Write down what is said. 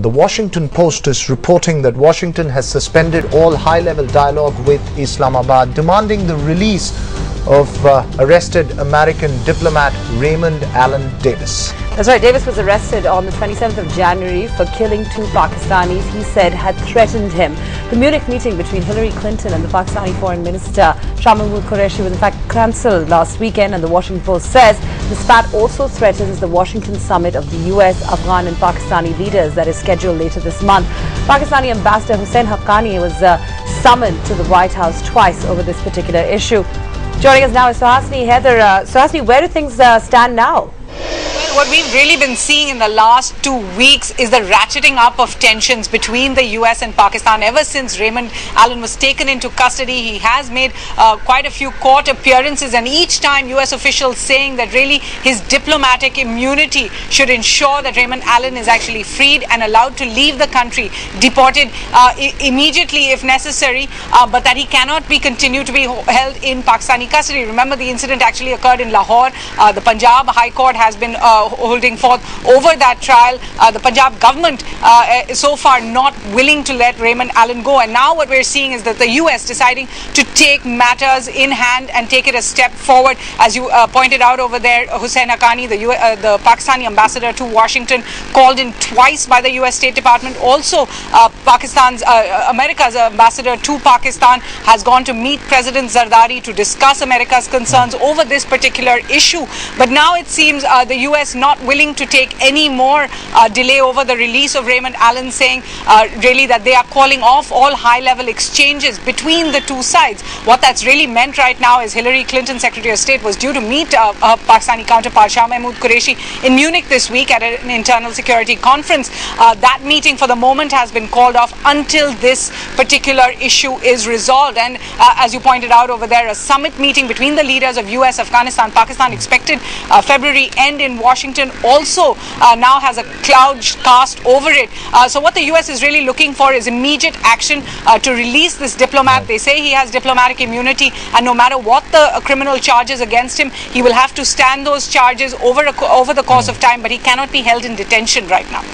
The Washington Post is reporting that Washington has suspended all high-level dialogue with Islamabad, demanding the release of arrested American diplomat Raymond Allen Davis. That's right. Davis was arrested on the 27th of January for killing two Pakistanis he said had threatened him. The Munich meeting between Hillary Clinton and the Pakistani Foreign Minister Raymond Qureshi was in fact cancelled last weekend, and the Washington Post says the spat also threatens the Washington summit of the US, Afghan and Pakistani leaders that is scheduled later this month. Pakistani Ambassador Hussain Haqqani was summoned to the White House twice over this particular issue. Joining us now is Suhasini Heather. Suhasini, where do things stand now? What we've really been seeing in the last 2 weeks is the ratcheting up of tensions between the US and Pakistan. Ever since Raymond Allen was taken into custody, he has made quite a few court appearances, and each time US officials saying that really his diplomatic immunity should ensure that Raymond Allen is actually freed and allowed to leave the country, deported immediately if necessary, but that he cannot be continued to be held in Pakistani custody. Remember, the incident actually occurred in Lahore. The Punjab High Court has been holding forth over that trial. The Punjab government so far not willing to let Raymond Allen go, and now what we're seeing is that the US deciding to take matters in hand and take it a step forward. As you pointed out over there, Hussain Haqqani, the Pakistani ambassador to Washington, called in twice by the US State Department. Also, America's ambassador to Pakistan has gone to meet President Zardari to discuss America's concerns over this particular issue. But now it seems the US not willing to take any more delay over the release of Raymond Allen, saying really that they are calling off all high-level exchanges between the two sides. What that's really meant right now is Hillary Clinton, Secretary of State, was due to meet her Pakistani counterpart Shah Mahmood Qureshi in Munich this week at an internal security conference. That meeting for the moment has been called off until this particular issue is resolved. And as you pointed out over there, a summit meeting between the leaders of US, Afghanistan, Pakistan expected February end in Washington also now has a cloud cast over it. So what the US is really looking for is immediate action to release this diplomat. They say he has diplomatic immunity, and no matter what the criminal charges against him, he will have to stand those charges over the course of time, but he cannot be held in detention right now.